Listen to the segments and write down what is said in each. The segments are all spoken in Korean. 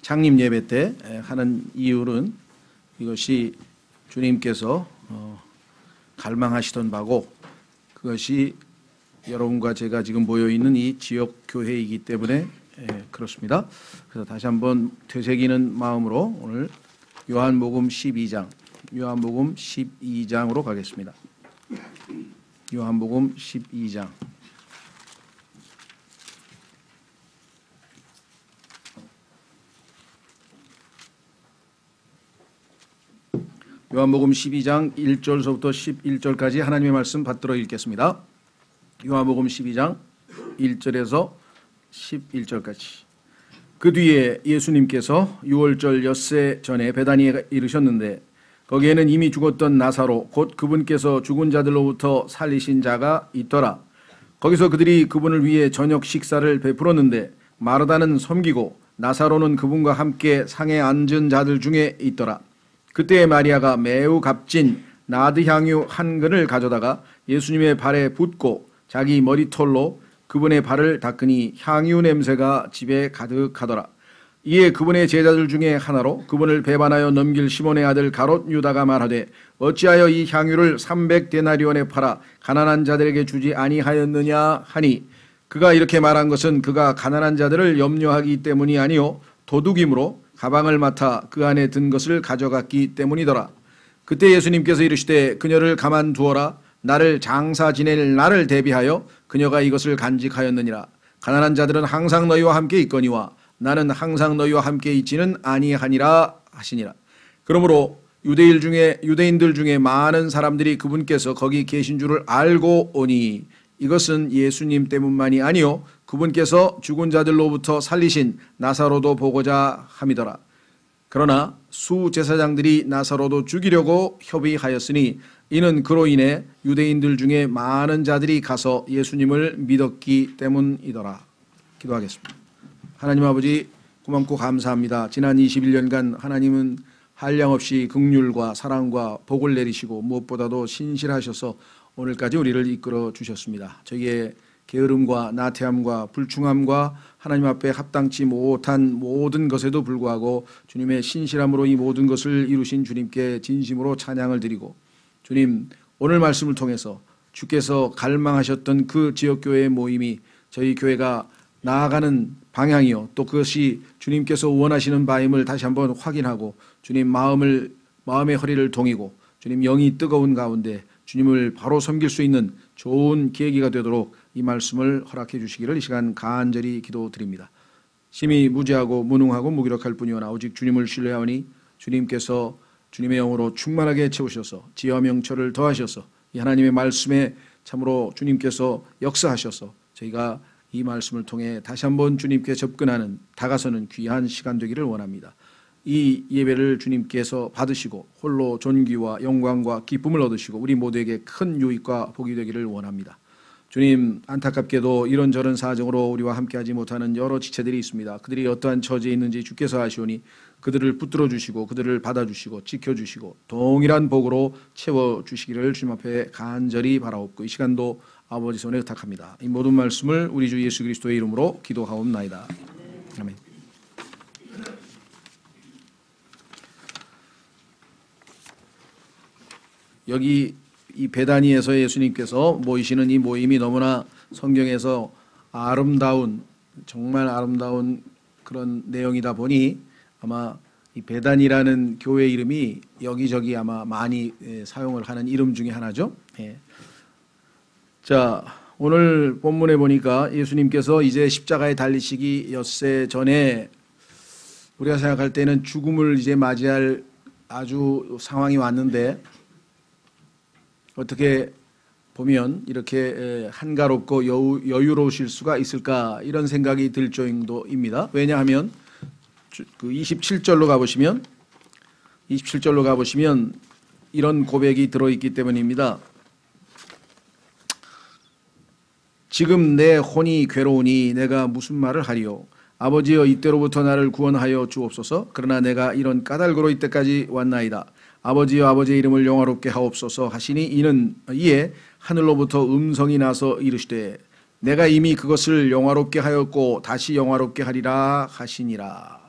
창립 예배 때 하는 이유는 이것이 주님께서 갈망하시던 바고 그것이 여러분과 제가 지금 모여 있는 이 지역 교회이기 때문에 그렇습니다. 그래서 다시 한번 되새기는 마음으로 오늘 요한복음 12장으로 가겠습니다. 요한복음 12장. 요한복음 12장 1절서부터 11절까지 하나님의 말씀 받들어 읽겠습니다. 요한복음 12장 1절에서 11절까지. 그 뒤에 예수님께서 유월절 엿새 전에 베다니에 이르셨는데 거기에는 이미 죽었던 나사로 곧 그분께서 죽은 자들로부터 살리신 자가 있더라. 거기서 그들이 그분을 위해 저녁 식사를 베풀었는데 마르다는 섬기고 나사로는 그분과 함께 상에 앉은 자들 중에 있더라. 그때 마리아가 매우 값진 나드 향유 한 근을 가져다가 예수님의 발에 붓고 자기 머리털로 그분의 발을 닦으니 향유 냄새가 집에 가득하더라. 이에 그분의 제자들 중에 하나로 그분을 배반하여 넘길 시몬의 아들 가롯 유다가 말하되 어찌하여 이 향유를 300데나리온에 팔아 가난한 자들에게 주지 아니하였느냐 하니 그가 이렇게 말한 것은 그가 가난한 자들을 염려하기 때문이 아니요 도둑이므로 가방을 맡아 그 안에 든 것을 가져갔기 때문이더라. 그때 예수님께서 이르시되 그녀를 가만두어라. 나를 장사 지낼 날을 대비하여 그녀가 이것을 간직하였느니라. 가난한 자들은 항상 너희와 함께 있거니와 나는 항상 너희와 함께 있지는 아니하니라 하시니라. 그러므로 유대인들 중에 많은 사람들이 그분께서 거기 계신 줄을 알고 오니 이것은 예수님 때문만이 아니요 그분께서 죽은 자들로부터 살리신 나사로도 보고자 함이더라. 그러나 수제사장들이 나사로도 죽이려고 협의하였으니 이는 그로 인해 유대인들 중에 많은 자들이 가서 예수님을 믿었기 때문이더라. 기도하겠습니다. 하나님 아버지 고맙고 감사합니다. 지난 21년간 하나님은 한량없이 긍휼과 사랑과 복을 내리시고 무엇보다도 신실하셔서 오늘까지 우리를 이끌어 주셨습니다. 저희의 게으름과 나태함과 불충함과 하나님 앞에 합당치 못한 모든 것에도 불구하고 주님의 신실함으로 이 모든 것을 이루신 주님께 진심으로 찬양을 드리고 주님 오늘 말씀을 통해서 주께서 갈망하셨던 그 지역교회의 모임이 저희 교회가 나아가는 방향이요 또 그것이 주님께서 원하시는 바임을 다시 한번 확인하고 주님 마음의 허리를 동이고 주님 영이 뜨거운 가운데 주님을 바로 섬길 수 있는 좋은 계기가 되도록 이 말씀을 허락해 주시기를 이 시간 간절히 기도드립니다. 심히 무지하고 무능하고 무기력할 뿐이오나 오직 주님을 신뢰하오니 주님께서 주님의 영으로 충만하게 채우셔서 지혜와 명철을 더하셔서 이 하나님의 말씀에 참으로 주님께서 역사하셔서 저희가 이 말씀을 통해 다시 한번 주님께 접근하는 다가서는 귀한 시간 되기를 원합니다. 이 예배를 주님께서 받으시고 홀로 존귀와 영광과 기쁨을 얻으시고 우리 모두에게 큰 유익과 복이 되기를 원합니다. 주님 안타깝게도 이런저런 사정으로 우리와 함께하지 못하는 여러 지체들이 있습니다. 그들이 어떠한 처지에 있는지 주께서 아시오니 그들을 붙들어 주시고 그들을 받아주시고 지켜주시고 동일한 복으로 채워주시기를 주님 앞에 간절히 바라옵고 이 시간도 아버지 손에 의탁합니다. 이 모든 말씀을 우리 주 예수 그리스도의 이름으로 기도하옵나이다. 아멘. 여기 이 베다니에서 예수님께서 모이시는 이 모임이 너무나 성경에서 정말 아름다운 그런 내용이다 보니 아마 이 베다니라는 교회 이름이 여기저기 아마 많이 사용을 하는 이름 중에 하나죠. 예. 자, 오늘 본문에 보니까 예수님께서 이제 십자가에 달리시기 엿새 전에 우리가 생각할 때는 죽음을 이제 맞이할 아주 상황이 왔는데 어떻게 보면 이렇게 한가롭고 여유로우실 수가 있을까 이런 생각이 들 정도입니다. 왜냐하면 그 27절로 가보시면 이런 고백이 들어있기 때문입니다. 지금 내 혼이 괴로우니 내가 무슨 말을 하리요. 아버지여 이때로부터 나를 구원하여 주옵소서. 그러나 내가 이런 까닭으로 이때까지 왔나이다. 아버지여 아버지의 이름을 영화롭게 하옵소서 하시니 이에 하늘로부터 음성이 나서 이르시되 내가 이미 그것을 영화롭게 하였고 다시 영화롭게 하리라 하시니라.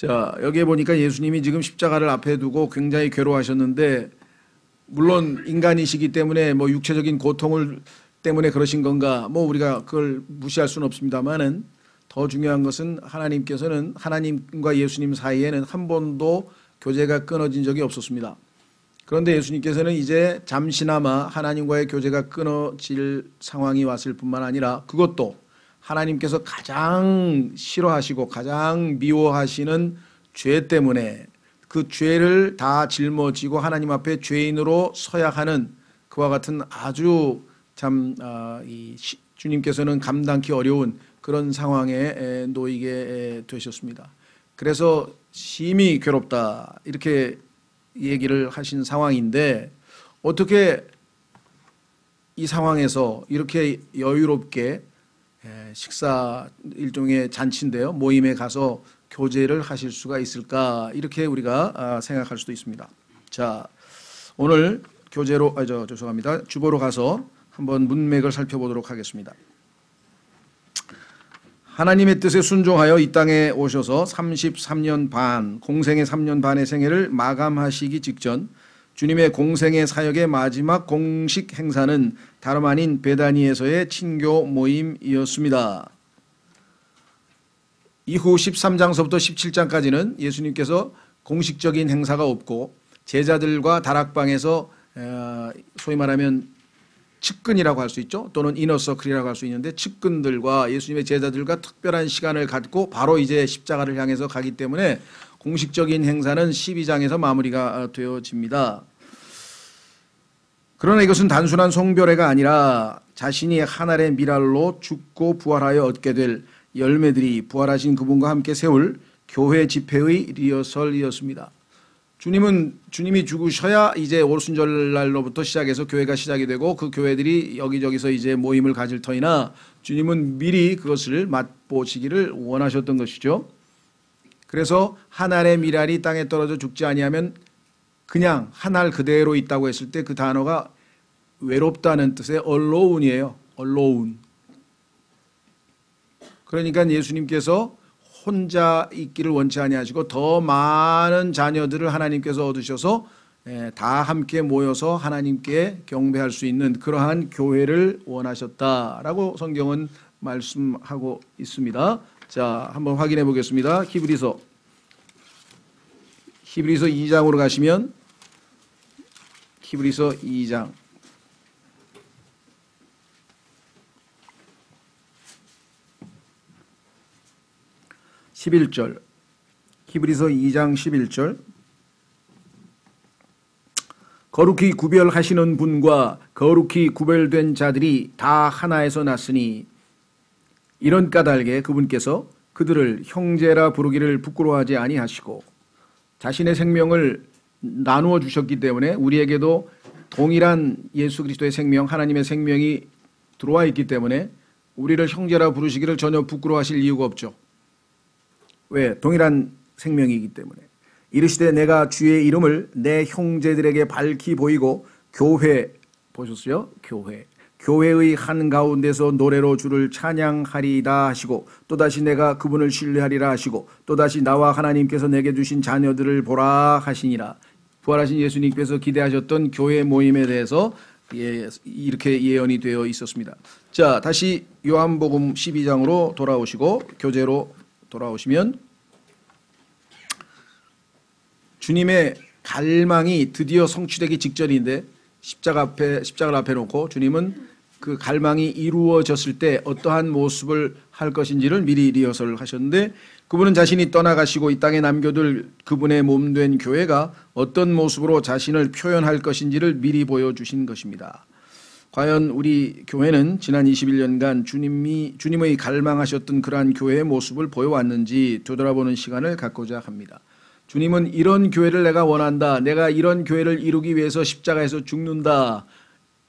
자, 여기에 보니까 예수님이 지금 십자가를 앞에 두고 굉장히 괴로워하셨는데, 물론 인간이시기 때문에 뭐 육체적인 고통을 때문에 그러신 건가, 뭐 우리가 그걸 무시할 수는 없습니다만은, 더 중요한 것은 하나님께서는 하나님과 예수님 사이에는 한 번도 교제가 끊어진 적이 없었습니다. 그런데 예수님께서는 이제 잠시나마 하나님과의 교제가 끊어질 상황이 왔을 뿐만 아니라, 그것도 하나님께서 가장 싫어하시고 가장 미워하시는 죄 때문에 그 죄를 다 짊어지고 하나님 앞에 죄인으로 서야 하는 그와 같은 아주 참 주님께서는 감당기 어려운 그런 상황에 놓이게 되셨습니다. 그래서 심히 괴롭다 이렇게 얘기를 하신 상황인데, 어떻게 이 상황에서 이렇게 여유롭게 식사 일종의 잔치인데요, 모임에 가서 교제를 하실 수가 있을까, 이렇게 우리가 생각할 수도 있습니다. 자, 오늘 교제로 죄송합니다. 주보로 가서 한번 문맥을 살펴보도록 하겠습니다. 하나님의 뜻에 순종하여 이 땅에 오셔서 33년 반, 공생의 3년 반의 생애를 마감하시기 직전 주님의 공생의 사역의 마지막 공식 행사는 다름 아닌 베다니에서의 친교 모임이었습니다. 이후 13장서부터 17장까지는 예수님께서 공식적인 행사가 없고 제자들과 다락방에서 소위 말하면 측근이라고 할 수 있죠. 또는 이너서클이라고 할 수 있는데, 측근들과 예수님의 제자들과 특별한 시간을 갖고 바로 이제 십자가를 향해서 가기 때문에 공식적인 행사는 12장에서 마무리가 되어집니다. 그러나 이것은 단순한 송별회가 아니라 자신이 한 알의 밀알로 죽고 부활하여 얻게 될 열매들이 부활하신 그분과 함께 세울 교회 집회의 리허설이었습니다. 주님이 죽으셔야 이제 오순절날로부터 시작해서 교회가 시작이 되고, 그 교회들이 여기저기서 이제 모임을 가질 터이나 주님은 미리 그것을 맛보시기를 원하셨던 것이죠. 그래서 한 알의 밀알이 땅에 떨어져 죽지 아니하면 그냥 한 알 그대로 있다고 했을 때 그 단어가 외롭다는 뜻의 allone이에요. alone. 그러니까 예수님께서 혼자 있기를 원치 아니하시고 더 많은 자녀들을 하나님께서 얻으셔서 다 함께 모여서 하나님께 경배할 수 있는 그러한 교회를 원하셨다라고 성경은 말씀하고 있습니다. 자, 한번 확인해 보겠습니다. 히브리서 2장으로 가시면, 히브리서 2장 11절, 히브리서 2장 11절. 거룩히 구별하시는 분과 거룩히 구별된 자들이 다 하나에서 났으니 이런 까닭에 그분께서 그들을 형제라 부르기를 부끄러워하지 아니하시고 자신의 생명을 나누어 주셨기 때문에 우리에게도 동일한 예수 그리스도의 생명, 하나님의 생명이 들어와 있기 때문에 우리를 형제라 부르시기를 전혀 부끄러워하실 이유가 없죠. 왜? 동일한 생명이기 때문에. 이르시되 내가 주의 이름을 내 형제들에게 밝히 보이고 교회, 보셨어요? 교회의 한가운데서 노래로 주를 찬양하리다 하시고, 또다시 내가 그분을 신뢰하리라 하시고, 또다시 나와 하나님께서 내게 주신 자녀들을 보라 하시니라. 부활하신 예수님께서 기대하셨던 교회 모임에 대해서 이렇게 예언이 되어 있었습니다. 자, 다시 요한복음 12장으로 돌아오시고 교제로 돌아오시면, 주님의 갈망이 드디어 성취되기 직전인데 십자가를 앞에 놓고 주님은 그 갈망이 이루어졌을 때 어떠한 모습을 할 것인지를 미리 리허설을 하셨는데, 그분은 자신이 떠나가시고 이 땅에 남겨둘 그분의 몸된 교회가 어떤 모습으로 자신을 표현할 것인지를 미리 보여주신 것입니다. 과연 우리 교회는 지난 21년간 주님의 갈망하셨던 그러한 교회의 모습을 보여왔는지 되돌아보는 시간을 갖고자 합니다. 주님은 이런 교회를 내가 원한다, 내가 이런 교회를 이루기 위해서 십자가에서 죽는다,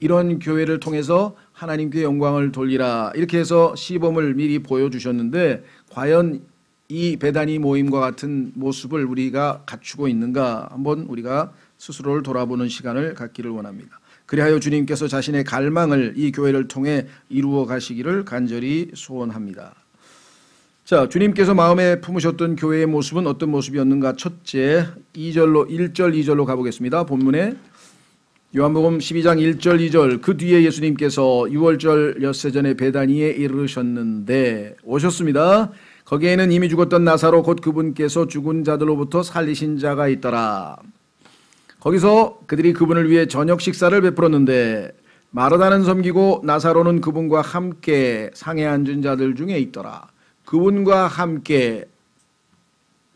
이런 교회를 통해서 하나님께 영광을 돌리라, 이렇게 해서 시범을 미리 보여주셨는데, 과연 이 베다니 모임과 같은 모습을 우리가 갖추고 있는가, 한번 우리가 스스로를 돌아보는 시간을 갖기를 원합니다. 그리하여 주님께서 자신의 갈망을 이 교회를 통해 이루어 가시기를 간절히 소원합니다. 자, 주님께서 마음에 품으셨던 교회의 모습은 어떤 모습이었는가? 첫째, 1절, 2절로 가보겠습니다. 본문에 요한복음 12장 1절, 2절. 그 뒤에 예수님께서 유월절 엿새 전에 베다니에 이르셨는데 오셨습니다. 거기에는 이미 죽었던 나사로 곧 그분께서 죽은 자들로부터 살리신 자가 있더라. 거기서 그들이 그분을 위해 저녁 식사를 베풀었는데 마르다는 섬기고 나사로는 그분과 함께 상에 앉은 자들 중에 있더라. 그분과 함께,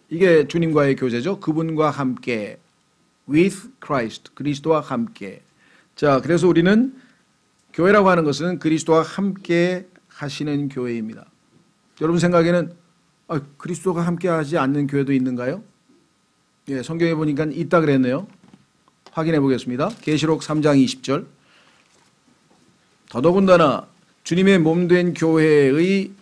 이게 주님과의 교제죠. 그분과 함께, with Christ, 그리스도와 함께. 자, 그래서 우리는 교회라고 하는 것은 그리스도와 함께 하시는 교회입니다. 여러분 생각에는 그리스도가 함께 하지 않는 교회도 있는가요? 예, 성경에 보니까 있다 그랬네요. 확인해 보겠습니다. 계시록 3장 20절. 더더군다나 주님의 몸된 교회의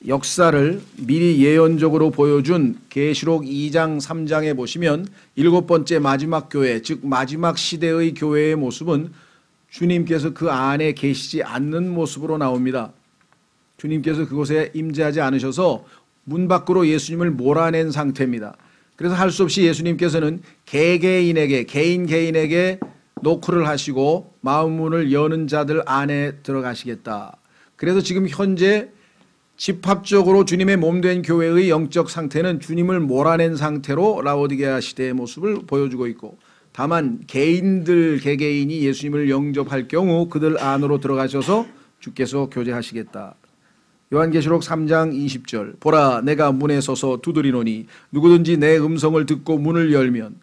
역사를 미리 예언적으로 보여준 계시록 2장 3장에 보시면 일곱 번째 마지막 교회, 즉 마지막 시대의 교회의 모습은 주님께서 그 안에 계시지 않는 모습으로 나옵니다. 주님께서 그곳에 임재하지 않으셔서 문 밖으로 예수님을 몰아낸 상태입니다. 그래서 할 수 없이 예수님께서는 개개인에게, 개인에게 노크를 하시고 마음 문을 여는 자들 안에 들어가시겠다. 그래서 지금 현재 집합적으로 주님의 몸된 교회의 영적 상태는 주님을 몰아낸 상태로 라오디게아 시대의 모습을 보여주고 있고, 다만 개개인이 예수님을 영접할 경우 그들 안으로 들어가셔서 주께서 교제하시겠다. 요한계시록 3장 20절. 보라, 내가 문에 서서 두드리노니 누구든지 내 음성을 듣고 문을 열면.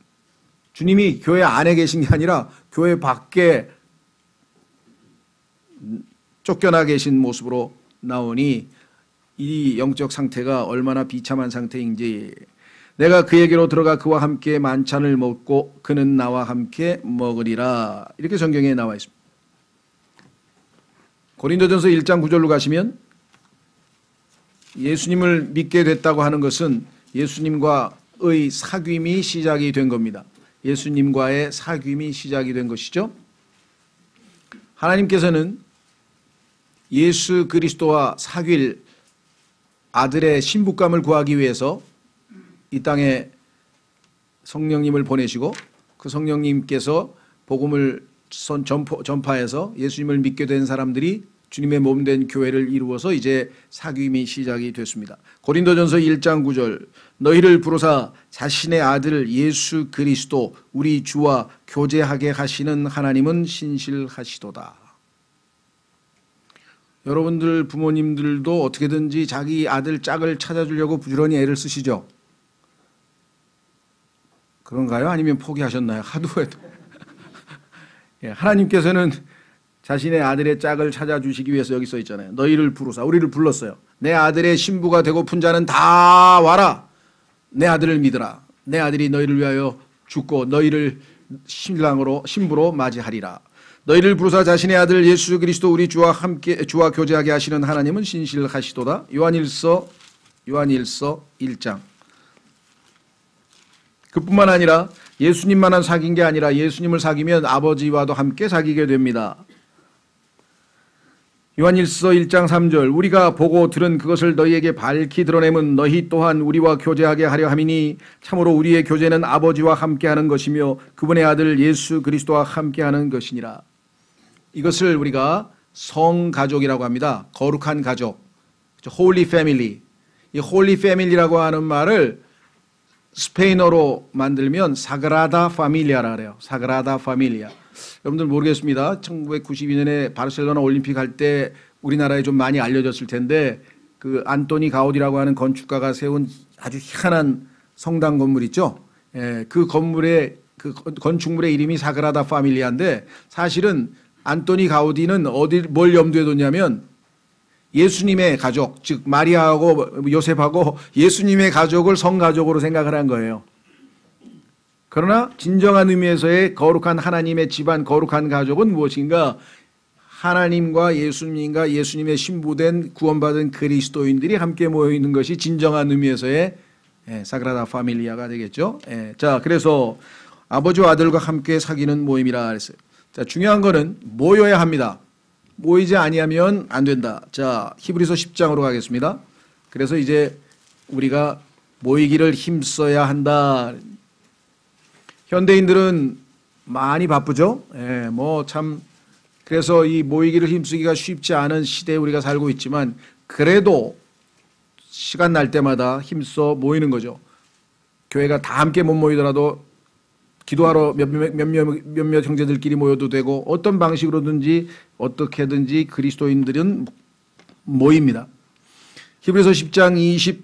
주님이 교회 안에 계신 게 아니라 교회 밖에 쫓겨나 계신 모습으로 나오니 이 영적 상태가 얼마나 비참한 상태인지. 내가 그에게로 들어가 그와 함께 만찬을 먹고 그는 나와 함께 먹으리라. 이렇게 성경에 나와 있습니다. 고린도전서 1장 9절로 가시면 예수님을 믿게 됐다고 하는 것은 예수님과의 사귐이 시작이 된 겁니다. 예수님과의 사귐이 시작이 된 것이죠. 하나님께서는 예수 그리스도와 사귈 아들의 신부감을 구하기 위해서 이 땅에 성령님을 보내시고 그 성령님께서 복음을 전파해서 예수님을 믿게 된 사람들이 주님의 몸된 교회를 이루어서 이제 사귐이 시작이 됐습니다. 고린도전서 1장 9절. 너희를 부르사 자신의 아들 예수 그리스도 우리 주와 교제하게 하시는 하나님은 신실하시도다. 여러분들 부모님들도 어떻게든지 자기 아들 짝을 찾아주려고 부지런히 애를 쓰시죠? 그런가요? 아니면 포기하셨나요? 하도 해도. 예, 하나님께서는 자신의 아들의 짝을 찾아주시기 위해서 여기 써 있잖아요. 너희를 부르사, 우리를 불렀어요. 내 아들의 신부가 되고픈 자는 다 와라. 내 아들을 믿으라. 내 아들이 너희를 위하여 죽고 너희를 신부로 맞이하리라. 너희를 부르사 자신의 아들 예수 그리스도 우리 주와 교제하게 하시는 하나님은 신실하시도다. 요한일서 1장. 그뿐만 아니라 예수님만한 사귄 게 아니라 예수님을 사귀면 아버지와도 함께 사귀게 됩니다. 요한일서 1장 3절. 우리가 보고 들은 그것을 너희에게 밝히 드러내면 너희 또한 우리와 교제하게 하려 함이니 참으로 우리의 교제는 아버지와 함께하는 것이며 그분의 아들 예수 그리스도와 함께하는 것이니라. 이것을 우리가 성가족이라고 합니다. 거룩한 가족, Holy Family. 이 Holy Family라고 하는 말을 스페인어로 만들면 사그라다 파밀리아라 그래요. 사그라다 파밀리아. 여러분들 모르겠습니다. 1992년에 바르셀로나 올림픽 할 때 우리나라에 좀 많이 알려졌을 텐데 그 안토니 가우디라고 하는 건축가가 세운 아주 희한한 성당 건물 있죠. 예, 그 건물의 그 건축물의 이름이 사그라다 파밀리아인데 사실은 안토니 가우디는 뭘 염두에 뒀냐면 예수님의 가족, 즉 마리아하고 요셉하고 예수님의 가족을 성가족으로 생각을 한 거예요. 그러나 진정한 의미에서의 거룩한 하나님의 집안, 거룩한 가족은 무엇인가? 하나님과 예수님과 예수님의 신부된 구원받은 그리스도인들이 함께 모여있는 것이 진정한 의미에서의 사그라다 파밀리아가 되겠죠. 자, 그래서 아버지와 아들과 함께 사귀는 모임이라 그랬어요. 자, 중요한 거는 모여야 합니다. 모이지 아니하면 안 된다. 자, 히브리서 10장으로 가겠습니다. 그래서 이제 우리가 모이기를 힘써야 한다. 현대인들은 많이 바쁘죠. 예, 뭐 참 그래서 이 모이기를 힘쓰기가 쉽지 않은 시대에 우리가 살고 있지만 그래도 시간 날 때마다 힘써 모이는 거죠. 교회가 다 함께 못 모이더라도 기도하러 몇몇 형제들끼리 모여도 되고 어떤 방식으로든지 어떻게든지 그리스도인들은 모입니다. 히브리서 10장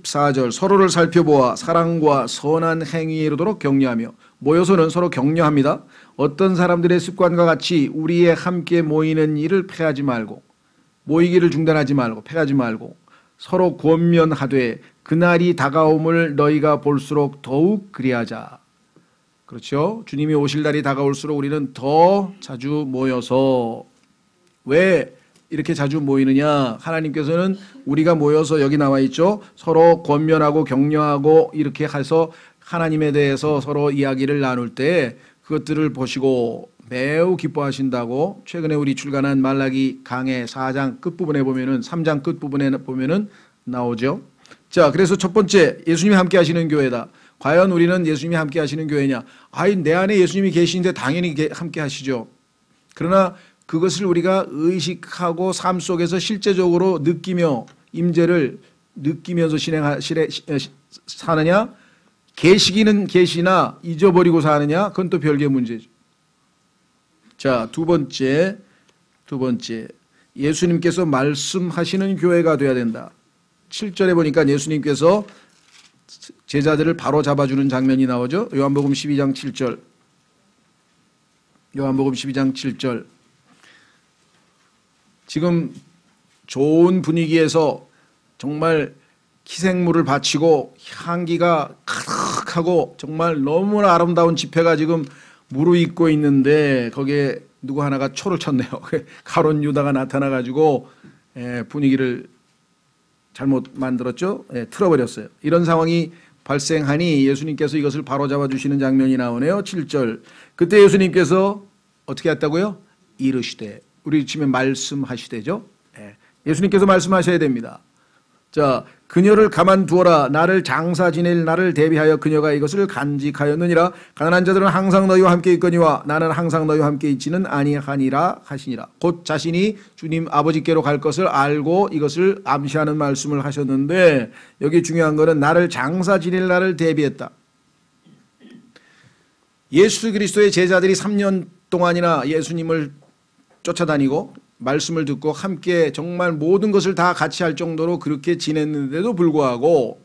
24절 서로를 살펴보아 사랑과 선한 행위에 이르도록 격려하며 모여서는 서로 격려합니다. 어떤 사람들의 습관과 같이 우리의 함께 모이는 일을 패하지 말고 모이기를 중단하지 말고 패하지 말고 서로 권면하되 그날이 다가옴을 너희가 볼수록 더욱 그리하자. 그렇죠. 주님이 오실 날이 다가올수록 우리는 더 자주 모여서 왜 이렇게 자주 모이느냐. 하나님께서는 우리가 모여서 여기 나와 있죠. 서로 권면하고 격려하고 이렇게 해서 하나님에 대해서 서로 이야기를 나눌 때 그것들을 보시고 매우 기뻐하신다고 최근에 우리 출간한 말라기 강해 4장 끝부분에 보면은 3장 끝부분에 보면은 나오죠. 자, 그래서 첫 번째 예수님이 함께 하시는 교회다. 과연 우리는 예수님이 함께 하시는 교회냐? 아이, 내 안에 예수님이 계시는데 당연히 함께 하시죠. 그러나 그것을 우리가 의식하고 삶 속에서 실제적으로 느끼며 임재를 느끼면서 사느냐? 계시기는 계시나 잊어버리고 사느냐? 그건 또 별개의 문제죠. 자, 두 번째 예수님께서 말씀하시는 교회가 돼야 된다. 7절에 보니까 예수님께서 제자들을 바로 잡아주는 장면이 나오죠. 요한복음 12장 7절. 요한복음 12장 7절. 지금 좋은 분위기에서 정말 희생물을 바치고 향기가 가득하고 정말 너무나 아름다운 집회가 지금 무르익고 있는데 거기에 누구 하나가 초를 쳤네요. 가룟 유다가 나타나가지고 분위기를 잘못 만들었죠. 틀어버렸어요. 이런 상황이 발생하니 예수님께서 이것을 바로잡아 주시는 장면이 나오네요. 7절. 그때 예수님께서 어떻게 했다고요? 이르시되. 우리 치면 말씀하시되죠. 예수님께서 말씀하셔야 됩니다. 자, 그녀를 가만두어라. 나를 장사 지낼 나를 대비하여 그녀가 이것을 간직하였느니라. 가난한 자들은 항상 너희와 함께 있거니와 나는 항상 너희와 함께 있지는 아니하니라 하시니라. 곧 자신이 주님 아버지께로 갈 것을 알고 이것을 암시하는 말씀을 하셨는데 여기 중요한 것은 나를 장사 지낼 나를 대비했다. 예수 그리스도의 제자들이 3년 동안이나 예수님을 쫓아다니고 말씀을 듣고 함께 정말 모든 것을 다 같이 할 정도로 그렇게 지냈는데도 불구하고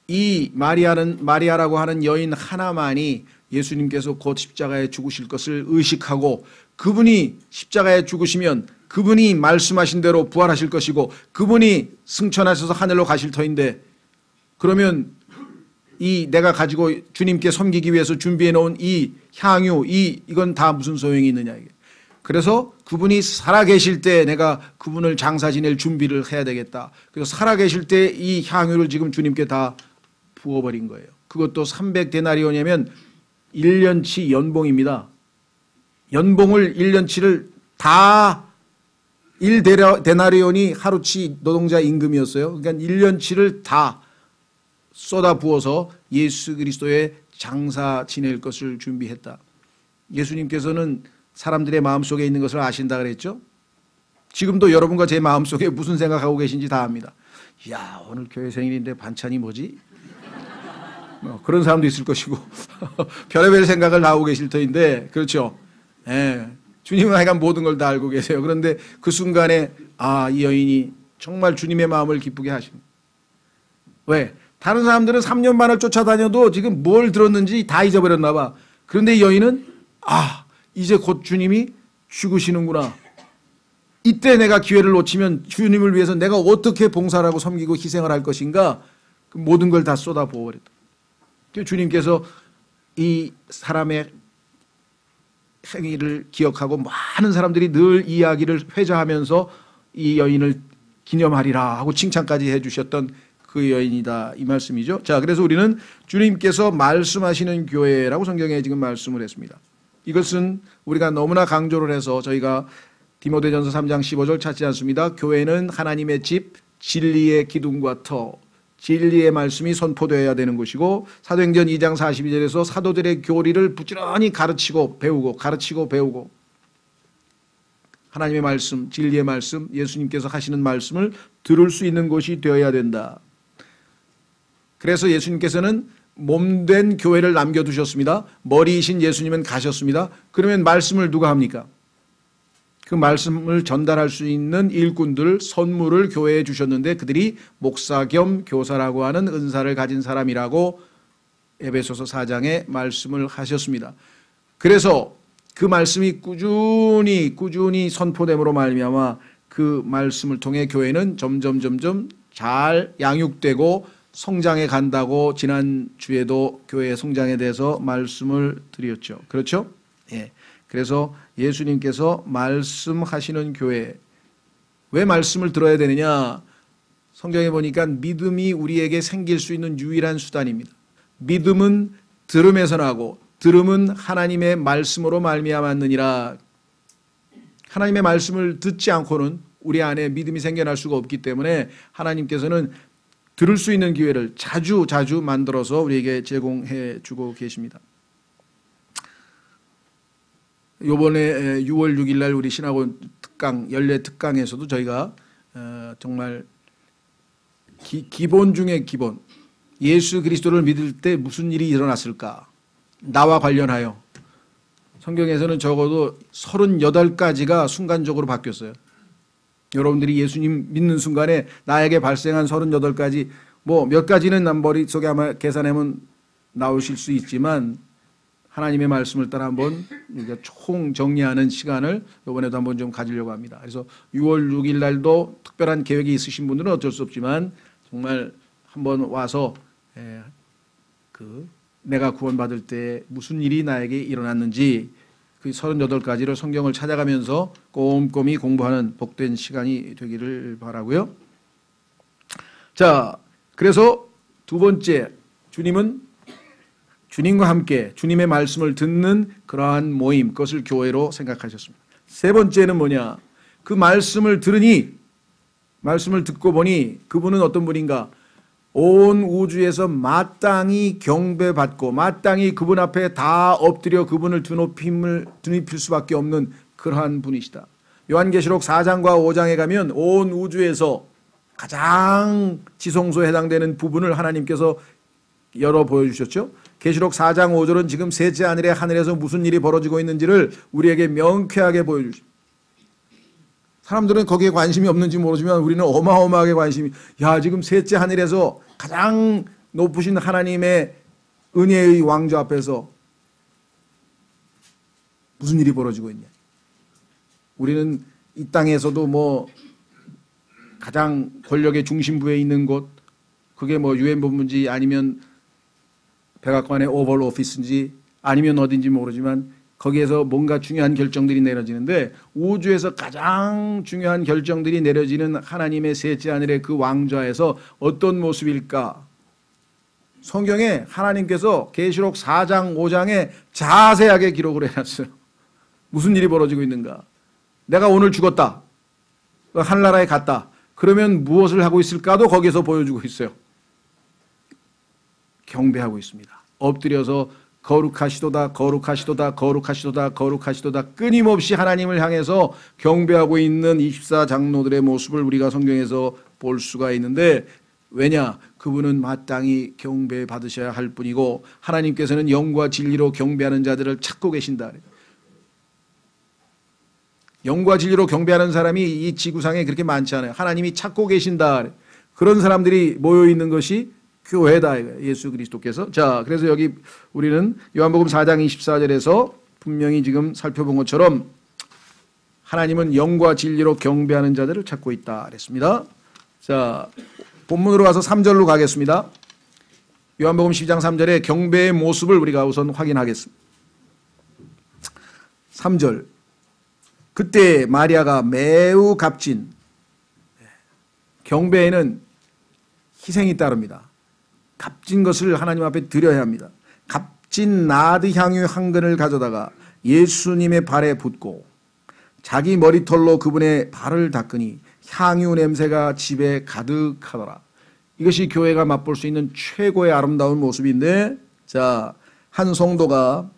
이 마리아라고 하는 여인 하나만이 예수님께서 곧 십자가에 죽으실 것을 의식하고 그분이 십자가에 죽으시면 그분이 말씀하신 대로 부활하실 것이고 그분이 승천하셔서 하늘로 가실 터인데 그러면 이 내가 가지고 주님께 섬기기 위해서 준비해 놓은 이 향유 이건 다 무슨 소용이 있느냐 이게. 그래서 그분이 살아계실 때 내가 그분을 장사 지낼 준비를 해야 되겠다. 그래서 살아계실 때 이 향유를 지금 주님께 다 부어버린 거예요. 그것도 300데나리온이면 1년치 연봉입니다. 연봉을 1년치를 다 1데나리온이 하루치 노동자 임금이었어요. 그러니까 1년치를 다 쏟아 부어서 예수 그리스도의 장사 지낼 것을 준비했다. 예수님께서는 사람들의 마음속에 있는 것을 아신다 그랬죠. 지금도 여러분과 제 마음속에 무슨 생각하고 계신지 다 압니다. 야, 오늘 교회 생일인데 반찬이 뭐지? 그런 사람도 있을 것이고 별의별 생각을 다 하고 계실 터인데 그렇죠. 주님은 하여간 모든 걸 다 알고 계세요. 그런데 그 순간에 이 여인이 정말 주님의 마음을 기쁘게 하십니다. 왜? 다른 사람들은 3년 반을 쫓아다녀도 지금 뭘 들었는지 다 잊어버렸나 봐. 그런데 이 여인은 이제 곧 주님이 죽으시는구나. 이때 내가 기회를 놓치면 주님을 위해서 내가 어떻게 봉사를 하고 섬기고 희생을 할 것인가 그 모든 걸 다 쏟아 부어버렸다. 주님께서 이 사람의 행위를 기억하고 많은 사람들이 늘 이야기를 회자하면서 이 여인을 기념하리라 하고 칭찬까지 해주셨던 그 여인이다 이 말씀이죠. 자, 그래서 우리는 주님께서 말씀하시는 교회라고 성경에 지금 말씀을 했습니다. 이것은 우리가 너무나 강조를 해서 저희가 디모데전서 3장 15절 찾지 않습니다. 교회는 하나님의 집, 진리의 기둥과 터, 진리의 말씀이 선포되어야 되는 것이고, 사도행전 2장 42절에서 사도들의 교리를 부지런히 가르치고 배우고 하나님의 말씀, 진리의 말씀, 예수님께서 하시는 말씀을 들을 수 있는 곳이 되어야 된다. 그래서 예수님께서는 몸된 교회를 남겨두셨습니다. 머리이신 예수님은 가셨습니다. 그러면 말씀을 누가 합니까? 그 말씀을 전달할 수 있는 일꾼들, 선물을 교회에 주셨는데 그들이 목사 겸 교사라고 하는 은사를 가진 사람이라고 에베소서 4장에 말씀을 하셨습니다. 그래서 그 말씀이 꾸준히 선포됨으로 말미암아 그 말씀을 통해 교회는 점점 잘 양육되고 성장해 간다고 지난주에도 교회 성장에 대해서 말씀을 드렸죠. 그렇죠? 예. 그래서 예수님께서 말씀하시는 교회, 왜 말씀을 들어야 되느냐? 성경에 보니까 믿음이 우리에게 생길 수 있는 유일한 수단입니다. 믿음은 들음에서 나고 들음은 하나님의 말씀으로 말미암았느니라. 하나님의 말씀을 듣지 않고는 우리 안에 믿음이 생겨날 수가 없기 때문에 하나님께서는 들을 수 있는 기회를 자주 만들어서 우리에게 제공해 주고 계십니다. 이번에 6월 6일 날 우리 신학원 특강, 연례 특강에서도 저희가 정말 기본 중에 기본, 예수 그리스도를 믿을 때 무슨 일이 일어났을까? 나와 관련하여 성경에서는 적어도 38가지가 순간적으로 바뀌었어요. 여러분들이 예수님 믿는 순간에 나에게 발생한 38가지, 뭐 몇 가지는 남 머릿속에 아마 계산하면 나오실 수 있지만 하나님의 말씀을 따라 한번 총 정리하는 시간을 이번에도 한번 좀 가지려고 합니다. 그래서 6월 6일 날도 특별한 계획이 있으신 분들은 어쩔 수 없지만 정말 한번 와서 내가 구원받을 때 무슨 일이 나에게 일어났는지 그 38가지를 성경을 찾아가면서 꼼꼼히 공부하는 복된 시간이 되기를 바라고요. 자, 그래서 두 번째, 주님과 함께 주님의 말씀을 듣는 그러한 모임, 그것을 교회로 생각하셨습니다. 세 번째는 뭐냐? 그 말씀을 듣고 보니 그분은 어떤 분인가? 온 우주에서 마땅히 경배받고 마땅히 그분 앞에 다 엎드려 그분을 드높일 수밖에 없는 그러한 분이시다. 요한계시록 4장과 5장에 가면 온 우주에서 가장 지성소에 해당되는 부분을 하나님께서 열어 보여주셨죠. 계시록 4장 5절은 지금 셋째 하늘에서 무슨 일이 벌어지고 있는지를 우리에게 명쾌하게 보여주십니다. 사람들은 거기에 관심이 없는지 모르지만 우리는 어마어마하게 관심이, 지금 셋째 하늘에서 가장 높으신 하나님의 은혜의 왕좌 앞에서 무슨 일이 벌어지고 있냐. 우리는 이 땅에서도 가장 권력의 중심부에 있는 곳, 그게 유엔 본부인지 아니면 백악관의 오벌 오피스인지 아니면 어딘지 모르지만 거기에서 뭔가 중요한 결정들이 내려지는데 우주에서 가장 중요한 결정들이 내려지는 하나님의 셋째 하늘의 그 왕좌에서 어떤 모습일까? 성경에 하나님께서 계시록 4장 5장에 자세하게 기록을 해놨어요. 무슨 일이 벌어지고 있는가? 내가 오늘 죽었다. 하늘나라에 갔다. 그러면 무엇을 하고 있을까도 거기에서 보여주고 있어요. 경배하고 있습니다. 엎드려서 거룩하시도다 거룩하시도다 거룩하시도다 거룩하시도다 끊임없이 하나님을 향해서 경배하고 있는 24장로들의 모습을 우리가 성경에서 볼 수가 있는데, 왜냐? 그분은 마땅히 경배받으셔야 할 분이고 하나님께서는 영과 진리로 경배하는 자들을 찾고 계신다. 영과 진리로 경배하는 사람이 이 지구상에 그렇게 많지 않아요. 하나님이 찾고 계신다. 그런 사람들이 모여있는 것이 교회다, 예수 그리스도께서. 자, 그래서 여기 우리는 요한복음 4장 24절에서 분명히 지금 살펴본 것처럼 하나님은 영과 진리로 경배하는 자들을 찾고 있다 그랬습니다. 자, 본문으로 가서 3절로 가겠습니다. 요한복음 12장 3절에 경배의 모습을 우리가 우선 확인하겠습니다. 3절. 그때 마리아가 매우 값진, 경배에는 희생이 따릅니다. 값진 것을 하나님 앞에 드려야 합니다. 값진 나드 향유 한 근을 가져다가 예수님의 발에 붓고 자기 머리털로 그분의 발을 닦으니 향유 냄새가 집에 가득하더라. 이것이 교회가 맛볼 수 있는 최고의 아름다운 모습인데, 자, 한 성도가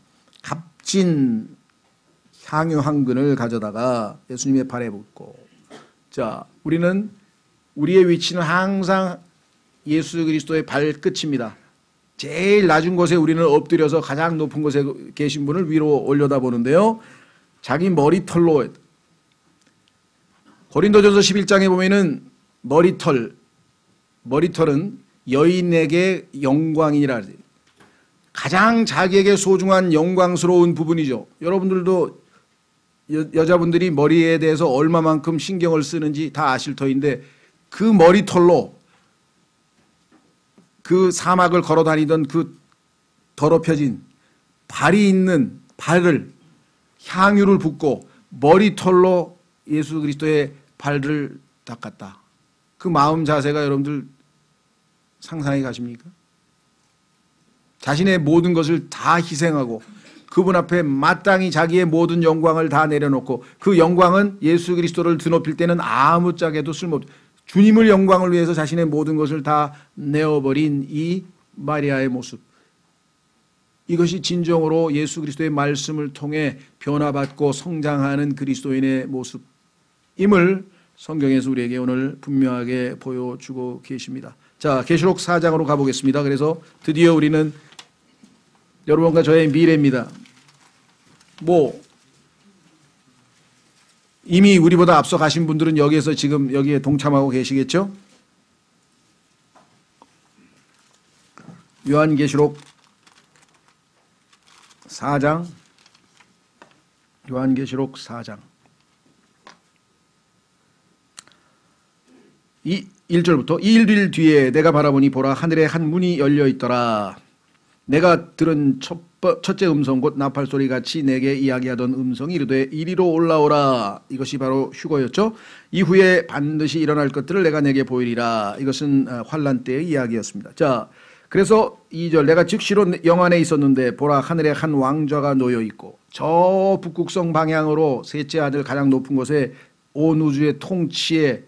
값진 향유 한 근을 가져다가 예수님의 발에 붓고, 자, 우리는 우리의 위치는 항상 예수 그리스도의 발끝입니다. 제일 낮은 곳에 우리는 엎드려서 가장 높은 곳에 계신 분을 위로 올려다보는데요. 자기 머리털로, 고린도전서 11장에 보면은 머리털은 여인에게 영광이라, 가장 자기에게 소중한 영광스러운 부분이죠. 여러분들도 여자분들이 머리에 대해서 얼마만큼 신경을 쓰는지 다 아실 터인데, 그 머리털로 그 사막을 걸어 다니던 그 더럽혀진 발이 있는 발을 향유를 붓고 머리털로 예수 그리스도의 발을 닦았다. 그 마음 자세가 여러분들 상상이 가십니까? 자신의 모든 것을 다 희생하고 그분 앞에 마땅히 자기의 모든 영광을 다 내려놓고, 그 영광은 예수 그리스도를 드높일 때는 아무짝에도 쓸모없죠. 주님을 영광을 위해서 자신의 모든 것을 다 내어버린 이 마리아의 모습, 이것이 진정으로 예수 그리스도의 말씀을 통해 변화받고 성장하는 그리스도인의 모습임을 성경에서 우리에게 오늘 분명하게 보여주고 계십니다. 자, 계시록 4장으로 가보겠습니다. 그래서 드디어 우리는 여러분과 저의 미래입니다. 이미 우리보다 앞서 가신 분들은 여기에서 지금 여기에 동참하고 계시겠죠? 요한계시록 4장, 요한계시록 4장 1절부터 2일 뒤에 내가 바라보니 보라, 하늘에 한 문이 열려 있더라. 내가 들은 첫째 음성 곧 나팔소리 같이 내게 이야기하던 음성이 이르되 이리로 올라오라. 이것이 바로 휴거였죠. 이후에 반드시 일어날 것들을 내가 내게 보이리라. 이것은 환란 때의 이야기였습니다. 자, 그래서 2절 내가 즉시로 영 안에 있었는데 보라, 하늘에 한 왕좌가 놓여 있고 저 북극성 방향으로 셋째 하늘 가장 높은 곳에 온 우주의 통치의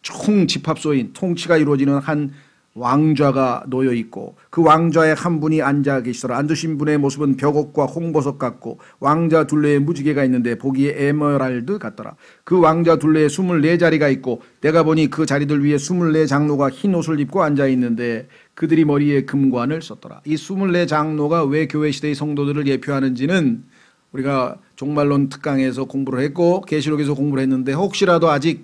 총 집합소인 통치가 이루어지는 한 왕좌가 놓여 있고, 그 왕좌에 한 분이 앉아 계시더라. 앉으신 분의 모습은 벽옥과 홍보석 같고 왕좌 둘레에 무지개가 있는데 보기에 에메랄드 같더라. 그 왕좌 둘레에 24자리가 있고 내가 보니 그 자리들 위에 24장로가 흰 옷을 입고 앉아 있는데 그들이 머리에 금관을 썼더라. 이 24장로가 왜 교회 시대의 성도들을 예표하는지는 우리가 종말론 특강에서 공부를 했고 계시록에서 공부를 했는데, 혹시라도 아직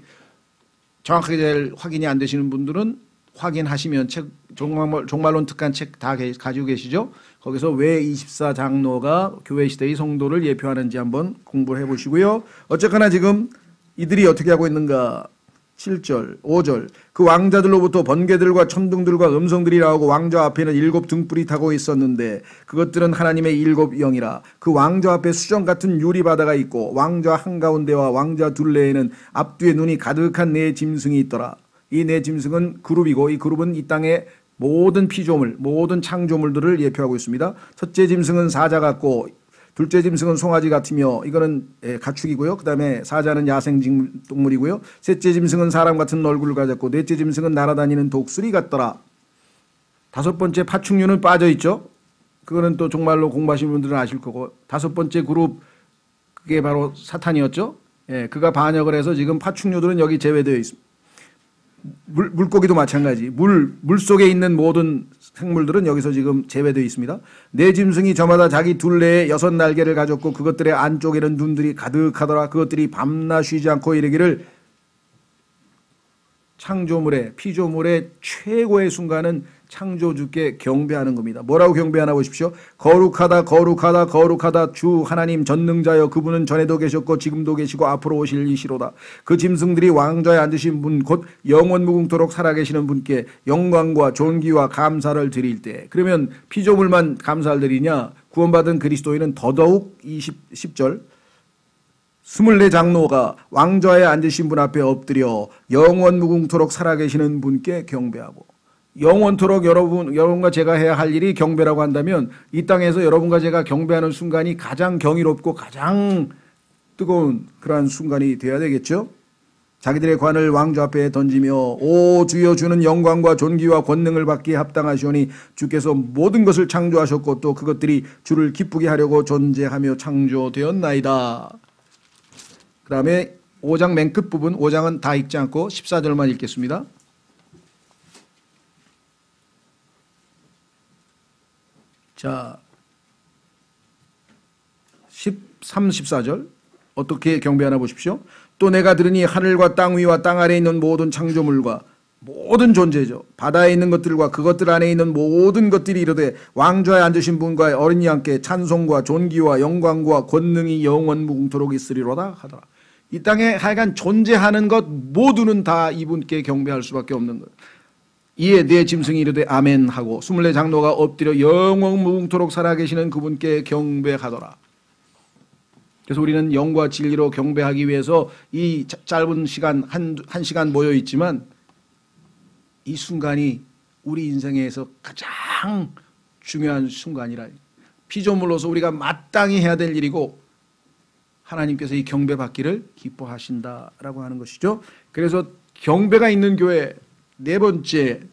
정확하게 잘 확인이 안 되시는 분들은 확인하시면 종말론 특강 책 다 가지고 계시죠? 거기서 왜 24장로가 교회 시대의 성도를 예표하는지 한번 공부를 해보시고요. 어쨌거나 지금 이들이 어떻게 하고 있는가. 7절, 5절 그 왕자들로부터 번개들과 천둥들과 음성들이 나오고 왕좌 앞에는 7 등불이 타고 있었는데 그것들은 하나님의 7 영이라. 그 왕좌 앞에 수정 같은 유리바다가 있고 왕좌 한가운데와 왕좌 둘레에는 앞뒤에 눈이 가득한 네 짐승이 있더라. 이 네 짐승은 그룹이고 이 그룹은 이 땅의 모든 피조물, 모든 창조물들을 예표하고 있습니다. 첫째 짐승은 사자 같고 둘째 짐승은 송아지 같으며 이거는 가축이고요. 그 다음에 사자는 야생 동물이고요. 셋째 짐승은 사람 같은 얼굴을 가졌고 넷째 짐승은 날아다니는 독수리 같더라. 다섯 번째 파충류는 빠져 있죠. 그거는 또 정말로 공부하신 분들은 아실 거고, 다섯 번째 그룹 그게 바로 사탄이었죠. 그가 반역을 해서 지금 파충류들은 여기 제외되어 있습니다. 물고기도 마찬가지. 물 속에 있는 모든 생물들은 여기서 지금 제외되어 있습니다. 네 짐승이 저마다 자기 둘레에 6 날개를 가졌고 그것들의 안쪽에는 눈들이 가득하더라. 그것들이 밤낮 쉬지 않고 이르기를, 창조물의 피조물의 최고의 순간은 창조주께 경배하는 겁니다. 뭐라고 경배하나 보십시오. 거룩하다 거룩하다 거룩하다 주 하나님 전능자여, 그분은 전에도 계셨고 지금도 계시고 앞으로 오실 이시로다. 그 짐승들이 왕좌에 앉으신 분 곧 영원 무궁토록 살아계시는 분께 영광과 존귀와 감사를 드릴 때, 그러면 피조물만 감사를 드리냐? 구원받은 그리스도인은 더더욱 10절 24장로가 왕좌에 앉으신 분 앞에 엎드려 영원 무궁토록 살아계시는 분께 경배하고, 영원토록 여러분과 제가 해야 할 일이 경배라고 한다면 이 땅에서 여러분과 제가 경배하는 순간이 가장 경이롭고 가장 뜨거운 그러한 순간이 되어야 되겠죠. 자기들의 관을 왕좌 앞에 던지며 오 주여 주는 영광과 존귀와 권능을 받기에 합당하시오니 주께서 모든 것을 창조하셨고 또 그것들이 주를 기쁘게 하려고 존재하며 창조되었나이다. 그 다음에 5장 맨 끝부분, 5장은 다 읽지 않고 14절만 읽겠습니다. 자, 13, 14절 어떻게 경배하나 보십시오. 또 내가 들으니 하늘과 땅 위와 땅 아래에 있는 모든 창조물과 모든 존재죠. 바다에 있는 것들과 그것들 안에 있는 모든 것들이 이르되 왕좌에 앉으신 분과 어린 양께 찬송과 존귀와 영광과 권능이 영원 무궁토록 있으리로다 하더라. 이 땅에 하여간 존재하는 것 모두는 다 이분께 경배할 수밖에 없는 것. 이에 네 짐승이 이르되 아멘 하고 24장로가 엎드려 영원 무궁토록 살아계시는 그분께 경배하더라. 그래서 우리는 영과 진리로 경배하기 위해서 이 짧은 시간 한 시간 모여 있지만 이 순간이 우리 인생에서 가장 중요한 순간이라 피조물로서 우리가 마땅히 해야 될 일이고 하나님께서 이 경배받기를 기뻐하신다라고 하는 것이죠. 그래서 경배가 있는 교회 네 번째는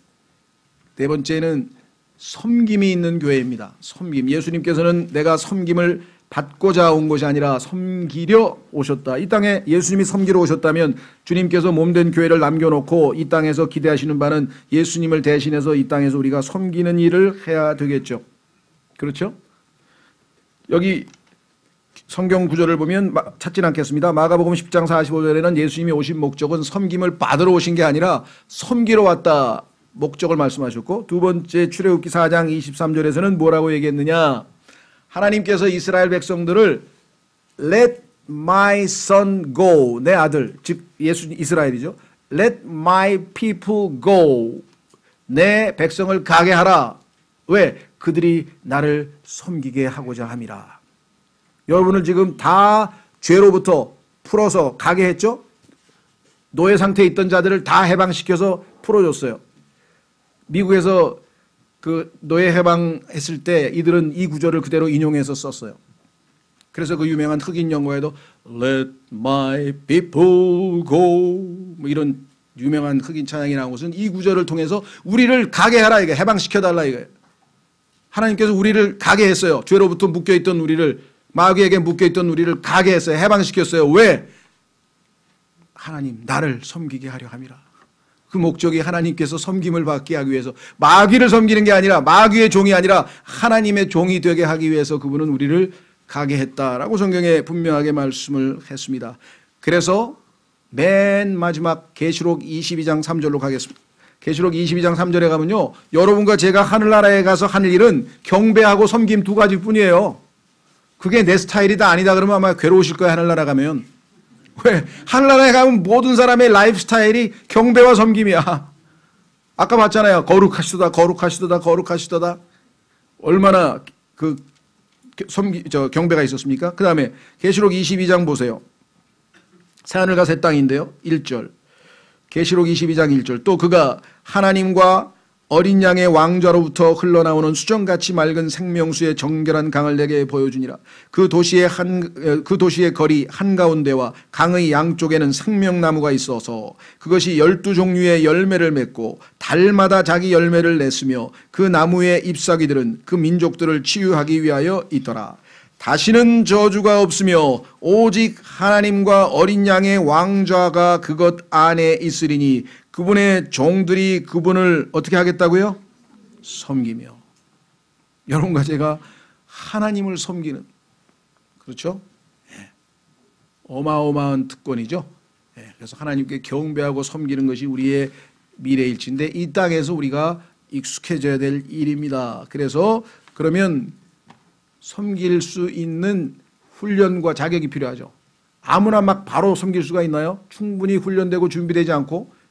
섬김이 있는 교회입니다. 섬김. 예수님께서는 내가 섬김을 받고자 온 것이 아니라 섬기려 오셨다. 이 땅에 예수님이 섬기러 오셨다면 주님께서 몸된 교회를 남겨놓고 이 땅에서 기대하시는 바는 예수님을 대신해서 이 땅에서 우리가 섬기는 일을 해야 되겠죠. 그렇죠? 여기 성경 구절을 보면 찾진 않겠습니다. 마가복음 10장 45절에는 예수님이 오신 목적은 섬김을 받으러 오신 게 아니라 섬기러 왔다. 목적을 말씀하셨고 두 번째 출애굽기 4장 23절에서는 뭐라고 얘기했느냐. 하나님께서 이스라엘 백성들을 Let my son go, 내 아들, 즉 예수 이스라엘이죠. Let my people go, 내 백성을 가게 하라. 왜? 그들이 나를 섬기게 하고자 함이라. 여러분을 지금 다 죄로부터 풀어서 가게 했죠. 노예 상태에 있던 자들을 다 해방시켜서 풀어줬어요. 미국에서 그 노예 해방했을 때 이들은 이 구절을 그대로 인용해서 썼어요. 그래서 그 유명한 흑인 영화에도 Let my people go 뭐 이런 유명한 흑인 찬양이 나온 것은 이 구절을 통해서 우리를 가게 하라 이게 해방시켜달라 이거예요. 하나님께서 우리를 가게 했어요. 죄로부터 묶여있던 우리를 마귀에게 묶여있던 우리를 가게 했어요. 해방시켰어요. 왜? 하나님 나를 섬기게 하려 함이라. 그 목적이 하나님께서 섬김을 받게 하기 위해서 마귀를 섬기는 게 아니라 마귀의 종이 아니라 하나님의 종이 되게 하기 위해서 그분은 우리를 가게 했다라고 성경에 분명하게 말씀을 했습니다. 그래서 맨 마지막 계시록 22장 3절로 가겠습니다. 계시록 22장 3절에 가면요. 여러분과 제가 하늘나라에 가서 하는 일은 경배하고 섬김 두 가지뿐이에요. 그게 내 스타일이다 아니다 그러면 아마 괴로우실 거예요. 하늘나라 가면. 왜? 하늘나라에 가면 모든 사람의 라이프 스타일이 경배와 섬김이야. 아까 봤잖아요. 거룩하시도다 거룩하시도다 거룩하시도다. 얼마나 그 경배가 있었습니까? 그 다음에 계시록 22장 보세요. 새하늘과 새 땅인데요. 1절 계시록 22장 1절 또 그가 하나님과 어린 양의 왕좌로부터 흘러나오는 수정같이 맑은 생명수의 정결한 강을 내게 보여주니라. 그 도시의 거리 한가운데와 강의 양쪽에는 생명나무가 있어서 그것이 12종류의 열매를 맺고 달마다 자기 열매를 냈으며 그 나무의 잎사귀들은 그 민족들을 치유하기 위하여 있더라. 다시는 저주가 없으며 오직 하나님과 어린 양의 왕좌가 그것 안에 있으리니 그분의 종들이 그분을 어떻게 하겠다고요? 섬기며. 여러분과 제가 하나님을 섬기는, 그렇죠? 예. 어마어마한 특권이죠. 예. 그래서 하나님께 경배하고 섬기는 것이 우리의 미래일지인데 이 땅에서 우리가 익숙해져야 될 일입니다. 그래서 그러면 섬길 수 있는 훈련과 자격이 필요하죠. 아무나 막 바로 섬길 수가 있나요? 충분히 훈련되고 준비되지 않고.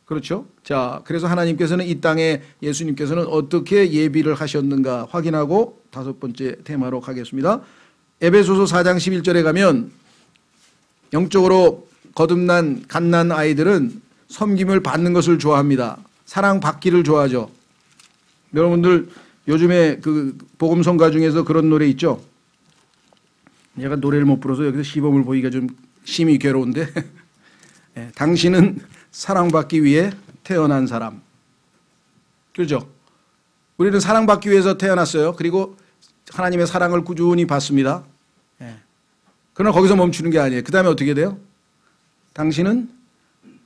그렇죠? 자, 그래서 하나님께서는 이 땅에 예수님께서는 어떻게 예비를 하셨는가 확인하고 다섯 번째 테마로 가겠습니다. 에베소서 4장 11절에 가면 영적으로 거듭난 갓난 아이들은 섬김을 받는 것을 좋아합니다. 사랑받기를 좋아하죠. 여러분들 요즘에 그 복음성가 중에서 그런 노래 있죠? 제가 노래를 못 불러서 여기서 시범을 보기가 좀 심히 괴로운데 당신은 사랑받기 위해 태어난 사람. 그렇죠? 우리는 사랑받기 위해서 태어났어요. 그리고 하나님의 사랑을 꾸준히 받습니다. 그러나 거기서 멈추는 게 아니에요. 그 다음에 어떻게 돼요? 당신은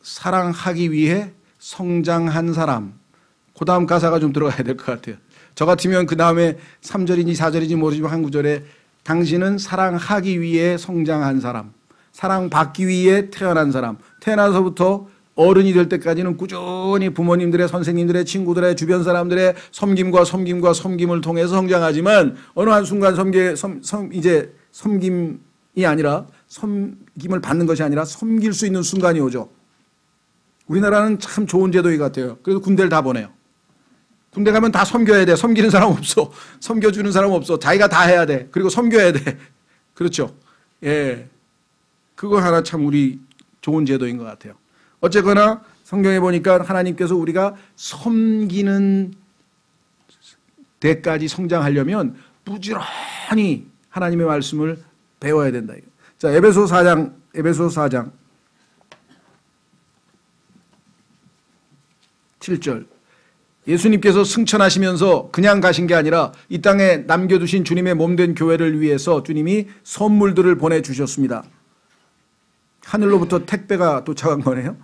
사랑하기 위해 성장한 사람. 그 다음 가사가 좀 들어가야 될 것 같아요. 저 같으면 그 다음에 3절인지 4절인지 모르지만 한 구절에 당신은 사랑하기 위해 성장한 사람. 사랑받기 위해 태어난 사람. 태어나서부터 어른이 될 때까지는 꾸준히 부모님들의, 선생님들의, 친구들의, 주변 사람들의 섬김을 통해서 성장하지만 어느 한순간 이제 섬김이 아니라 섬김을 받는 것이 아니라 섬길 수 있는 순간이 오죠. 우리나라는 참 좋은 제도인 것 같아요. 그래서 군대를 다 보내요. 군대 가면 다 섬겨야 돼. 섬기는 사람 없어. 섬겨주는 사람 없어. 자기가 다 해야 돼. 그리고 섬겨야 돼. 그렇죠. 예. 그거 하나 참 우리 좋은 제도인 것 같아요. 어쨌거나 성경에 보니까 하나님께서 우리가 섬기는 데까지 성장하려면 부지런히 하나님의 말씀을 배워야 된다. 자, 에베소 4장 7절. 예수님께서 승천하시면서 그냥 가신 게 아니라 이 땅에 남겨두신 주님의 몸된 교회를 위해서 주님이 선물들을 보내주셨습니다. 하늘로부터 택배가 도착한 거네요.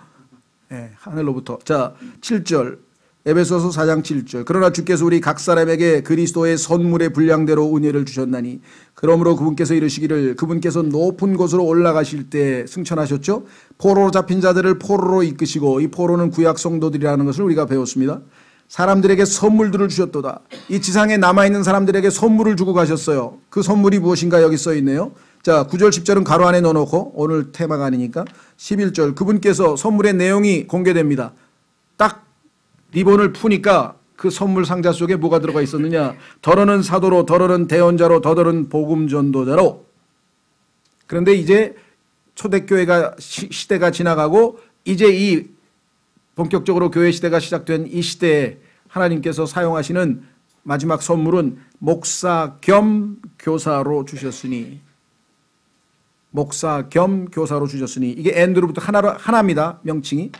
네, 하늘로부터. 자, 7절. 에베소서 4장 7절. 그러나 주께서 우리 각 사람에게 그리스도의 선물의 분량대로 은혜를 주셨나니 그러므로 그분께서 이르시기를 그분께서 높은 곳으로 올라가실 때 승천하셨죠. 포로로 잡힌 자들을 포로로 이끄시고 이 포로는 구약 성도들이라는 것을 우리가 배웠습니다. 사람들에게 선물들을 주셨도다. 이 지상에 남아있는 사람들에게 선물을 주고 가셨어요. 그 선물이 무엇인가 여기 써 있네요. 자, 9절 10절은 가로 안에 넣어놓고 오늘 테마가 아니니까 11절 그분께서 선물의 내용이 공개됩니다. 딱 리본을 푸니까 그 선물 상자 속에 뭐가 들어가 있었느냐. 더러는 사도로, 더러는 대언자로, 더러는 복음 전도자로. 그런데 이제 초대교회가 시대가 지나가고 이제 이 본격적으로 교회 시대가 시작된 이 시대에 하나님께서 사용하시는 마지막 선물은 목사 겸 교사로 주셨으니. 목사 겸 교사로 주셨으니. 이게 엔드로부터 하나입니다. 명칭이.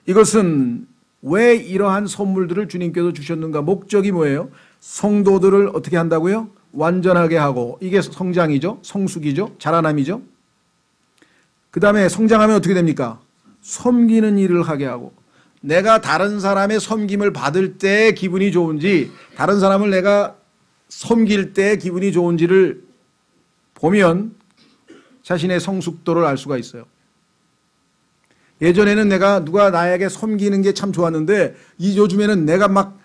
이것은 왜 이러한 선물들을 주님께서 주셨는가? 목적이 뭐예요? 성도들을 어떻게 한다고요? 완전하게 하고. 이게 성장이죠. 성숙이죠. 자라남이죠. 그 다음에 성장하면 어떻게 됩니까? 섬기는 일을 하게 하고. 내가 다른 사람의 섬김을 받을 때 기분이 좋은지 다른 사람을 내가 섬길 때 기분이 좋은지를 보면 자신의 성숙도를 알 수가 있어요. 예전에는 내가 누가 나에게 섬기는 게 참 좋았는데 요즘에는 내가 막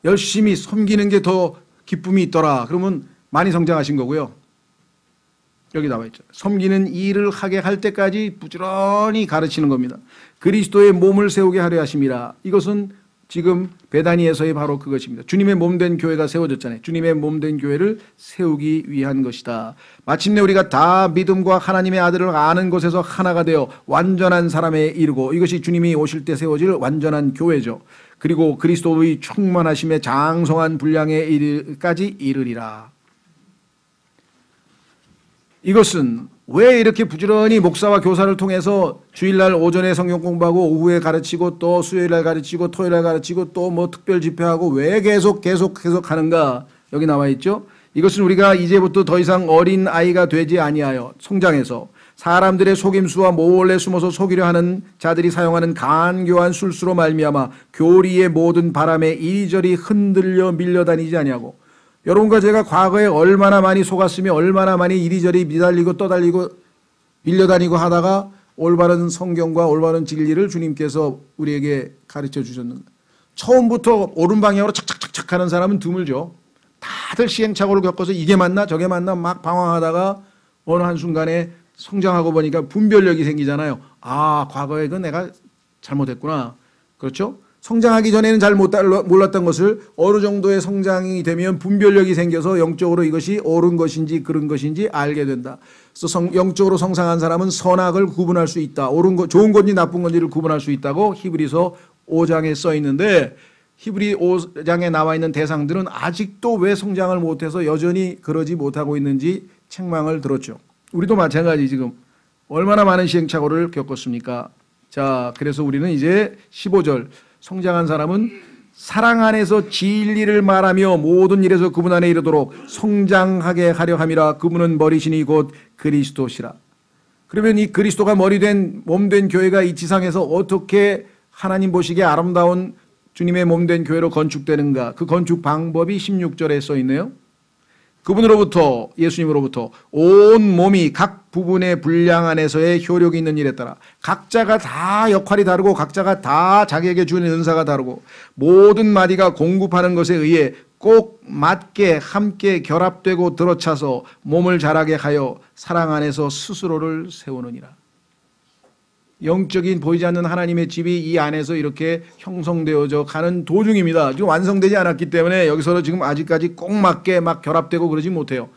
열심히 섬기는 게 더 기쁨이 있더라. 그러면 많이 성장하신 거고요. 여기 나와 있죠. 섬기는 일을 하게 할 때까지 부지런히 가르치는 겁니다. 그리스도의 몸을 세우게 하려 하심이라. 이것은 지금 베다니에서의 바로 그것입니다. 주님의 몸된 교회가 세워졌잖아요. 주님의 몸된 교회를 세우기 위한 것이다. 마침내 우리가 다 믿음과 하나님의 아들을 아는 것에서 하나가 되어 완전한 사람에 이르고 이것이 주님이 오실 때 세워질 완전한 교회죠. 그리고 그리스도의 충만하심에 장성한 분량에까지 이르리라. 이것은 왜 이렇게 부지런히 목사와 교사를 통해서 주일날 오전에 성경 공부하고 오후에 가르치고 또 수요일날 가르치고 토요일날 가르치고 또 뭐 특별 집회하고 왜 계속 하는가? 여기 나와 있죠. 이것은 우리가 이제부터 더 이상 어린 아이가 되지 아니하여 성장해서 사람들의 속임수와 몰래 숨어서 속이려 하는 자들이 사용하는 간교한 술수로 말미암아 교리의 모든 바람에 이리저리 흔들려 밀려다니지 아니하고. 여러분과 제가 과거에 얼마나 많이 속았으며 얼마나 많이 이리저리 미달리고 떠달리고 밀려다니고 하다가 올바른 성경과 올바른 진리를 주님께서 우리에게 가르쳐 주셨는가. 처음부터 옳은 방향으로 착착착착 하는 사람은 드물죠. 다들 시행착오를 겪어서 이게 맞나 저게 맞나 막 방황하다가 어느 한순간에 성장하고 보니까 분별력이 생기잖아요. 아, 과거에 그 내가 잘못했구나. 그렇죠? 성장하기 전에는 잘 몰랐던 것을 어느 정도의 성장이 되면 분별력이 생겨서 영적으로 이것이 옳은 것인지 그른 것인지 알게 된다. 그래서 영적으로 성장한 사람은 선악을 구분할 수 있다. 좋은 건지 나쁜 건지를 구분할 수 있다고 히브리서 5장에 써 있는데 히브리 5장에 나와 있는 대상들은 아직도 왜 성장을 못해서 여전히 그러지 못하고 있는지 책망을 들었죠. 우리도 마찬가지 지금 얼마나 많은 시행착오를 겪었습니까? 자, 그래서 우리는 이제 15절 성장한 사람은 사랑 안에서 진리를 말하며 모든 일에서 그분 안에 이르도록 성장하게 하려 함이라. 그분은 머리시니 곧 그리스도시라. 그러면 이 그리스도가 머리된 몸된 교회가 이 지상에서 어떻게 하나님 보시기에 아름다운 주님의 몸된 교회로 건축되는가? 그 건축 방법이 16절에 써 있네요. 그분으로부터, 예수님으로부터 온 몸이 각 부분의 분량 안에서의 효력이 있는 일에 따라 각자가 다 역할이 다르고 각자가 다 자기에게 주는 은사가 다르고 모든 마디가 공급하는 것에 의해 꼭 맞게 함께 결합되고 들어차서 몸을 자라게 하여 사랑 안에서 스스로를 세우느니라. 영적인 보이지 않는 하나님의 집이 이 안에서 이렇게 형성되어져 가는 도중입니다. 지금 완성되지 않았기 때문에 여기서 지금 아직까지 꼭 맞게 막 결합되고 그러지 못해요.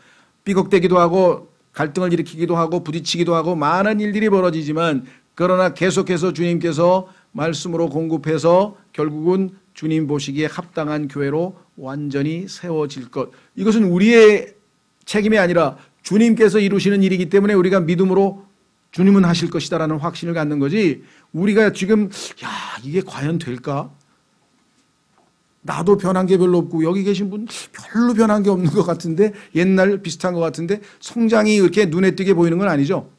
삐걱대기도 하고 갈등을 일으키기도 하고 부딪히기도 하고 많은 일들이 벌어지지만, 그러나 계속해서 주님께서 말씀으로 공급해서 결국은 주님 보시기에 합당한 교회로 완전히 세워질 것. 이것은 우리의 책임이 아니라 주님께서 이루시는 일이기 때문에 우리가 믿음으로 주님은 하실 것이다라는 확신을 갖는 거지, 우리가 지금 이게 과연 될까? 나도 변한 게 별로 없고 여기 계신 분 별로 변한 게 없는 것 같은데, 옛날 비슷한 것 같은데 성장이 이렇게 눈에 띄게 보이는 건 아니죠.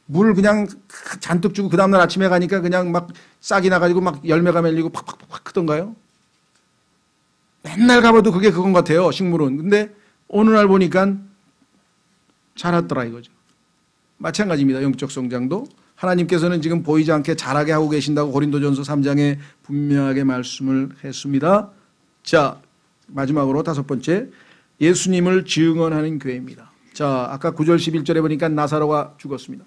물 그냥 잔뜩 주고 그 다음날 아침에 가니까 그냥 막 싹이 나가지고 막 열매가 맺리고 팍팍팍 크던가요? 맨날 가봐도 그게 그건 같아요, 식물은. 근데 어느 날 보니까 자랐더라 이거죠. 마찬가지입니다. 영적 성장도 하나님께서는 지금 보이지 않게 자라게 하고 계신다고 고린도전서 3장에 분명하게 말씀을 했습니다. 자, 마지막으로 다섯 번째, 예수님을 증언하는 교회입니다. 자, 아까 9절 11절에 보니까 나사로가 죽었습니다.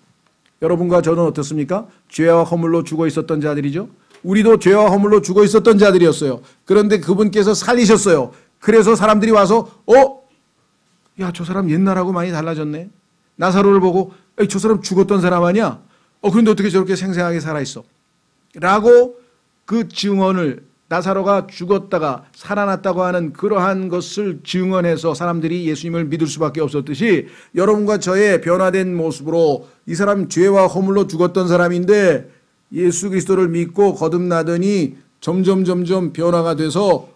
여러분과 저는 어떻습니까? 죄와 허물로 죽어 있었던 자들이죠. 우리도 죄와 허물로 죽어 있었던 자들이었어요. 그런데 그분께서 살리셨어요. 그래서 사람들이 와서 야, 저 사람 옛날하고 많이 달라졌네. 나사로를 보고 저 사람 죽었던 사람 아니야? 그런데 어떻게 저렇게 생생하게 살아있어? 라고 그 증언을, 나사로가 죽었다가 살아났다고 하는 그러한 것을 증언해서 사람들이 예수님을 믿을 수밖에 없었듯이, 여러분과 저의 변화된 모습으로 이 사람 죄와 허물로 죽었던 사람인데 예수 그리스도를 믿고 거듭나더니 점점 변화가 돼서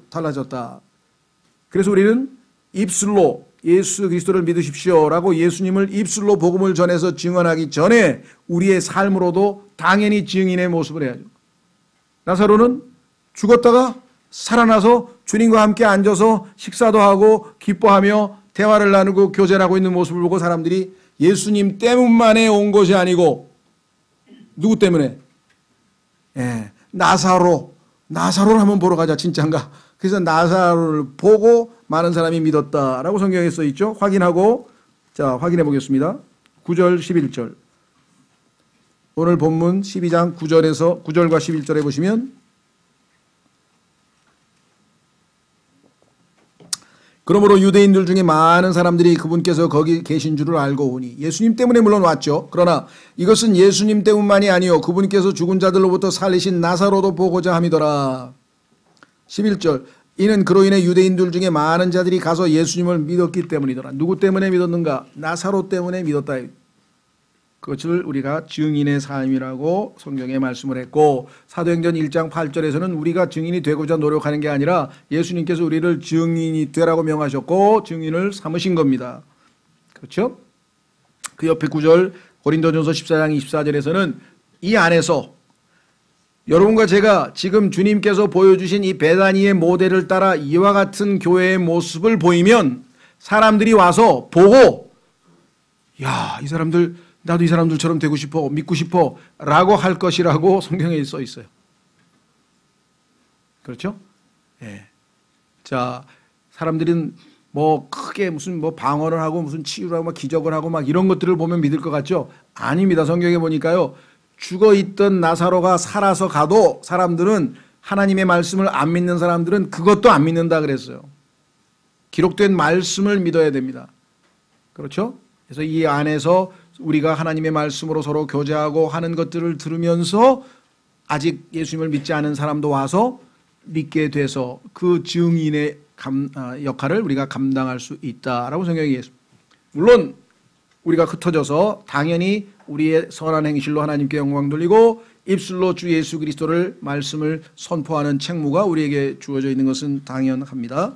달라졌다. 그래서 우리는 입술로 예수 그리스도를 믿으십시오라고 예수님을 입술로 복음을 전해서 증언하기 전에 우리의 삶으로도 당연히 증인의 모습을 해야죠. 나사로는 죽었다가 살아나서 주님과 함께 앉아서 식사도 하고 기뻐하며 대화를 나누고 교제를 하고 있는 모습을 보고 사람들이 예수님 때문만에 온 것이 아니고 누구 때문에? 나사로를 한번 보러 가자, 진짠가? 그래서 나사로를 보고 많은 사람이 믿었다라고 성경에 써 있죠. 확인하고, 자, 확인해 보겠습니다. 9절 11절. 오늘 본문 12장 9절과 11절에 보시면, 그러므로 유대인들 중에 많은 사람들이 그분께서 거기 계신 줄을 알고 오니, 예수님 때문에 물론 왔죠. 그러나 이것은 예수님 때문만이 아니요 그분께서 죽은 자들로부터 살리신 나사로도 보고자 함이더라. 11절. 이는 그로 인해 유대인들 중에 많은 자들이 가서 예수님을 믿었기 때문이더라. 누구 때문에 믿었는가? 나사로 때문에 믿었다. 그것을 우리가 증인의 삶이라고 성경에 말씀을 했고, 사도행전 1장 8절에서는 우리가 증인이 되고자 노력하는 게 아니라 예수님께서 우리를 증인이 되라고 명하셨고 증인을 삼으신 겁니다. 그렇죠? 그 옆에 9절 고린도전서 14장 24절에서는 이 안에서 여러분과 제가 지금 주님께서 보여주신 이 베다니의 모델을 따라 이와 같은 교회의 모습을 보이면 사람들이 와서 보고, 야, 이 사람들, 나도 이 사람들처럼 되고 싶어, 믿고 싶어 라고 할 것이라고 성경에 써 있어요. 그렇죠? 예. 자, 사람들은 뭐 크게 무슨 뭐 방언을 하고 무슨 치유를 하고 막 기적을 하고 막 이런 것들을 보면 믿을 것 같죠? 아닙니다. 성경에 보니까요, 죽어 있던 나사로가 살아서 가도 사람들은, 하나님의 말씀을 안 믿는 사람들은 그것도 안 믿는다 그랬어요. 기록된 말씀을 믿어야 됩니다. 그렇죠? 그래서 이 안에서 우리가 하나님의 말씀으로 서로 교제하고 하는 것들을 들으면서 아직 예수님을 믿지 않은 사람도 와서 믿게 돼서 그 증인의 역할을 우리가 감당할 수 있다라고 성경이 얘기했습니다. 물론 우리가 흩어져서 당연히 우리의 선한 행실로 하나님께 영광 돌리고 입술로 주 예수 그리스도를 말씀을 선포하는 책무가 우리에게 주어져 있는 것은 당연합니다.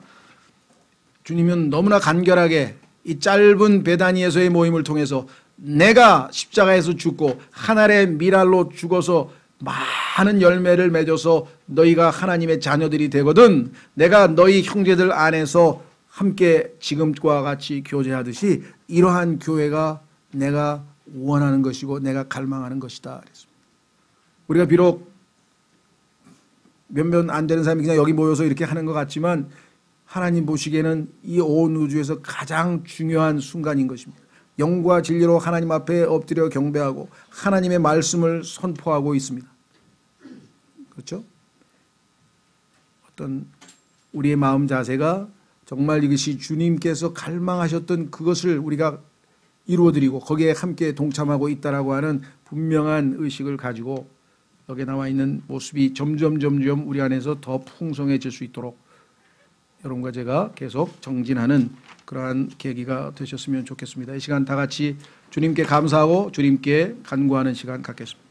주님은 너무나 간결하게 이 짧은 베다니에서의 모임을 통해서 내가 십자가에서 죽고 하늘의 미랄로 죽어서 많은 열매를 맺어서 너희가 하나님의 자녀들이 되거든 내가 너희 형제들 안에서 함께 지금과 같이 교제하듯이 이러한 교회가 내가 원하는 것이고 내가 갈망하는 것이다 그랬습니다. 우리가 비록 몇몇 안 되는 사람이 그냥 여기 모여서 이렇게 하는 것 같지만 하나님 보시기에는 이 온 우주에서 가장 중요한 순간인 것입니다. 영과 진리로 하나님 앞에 엎드려 경배하고 하나님의 말씀을 선포하고 있습니다. 그렇죠? 어떤 우리의 마음 자세가 정말 이것이 주님께서 갈망하셨던 그것을 우리가 이루어드리고 거기에 함께 동참하고 있다라고 하는 분명한 의식을 가지고 여기에 나와 있는 모습이 점점 우리 안에서 더 풍성해질 수 있도록 여러분과 제가 계속 정진하는 그러한 계기가 되셨으면 좋겠습니다. 이 시간 다 같이 주님께 감사하고 주님께 간구하는 시간 갖겠습니다.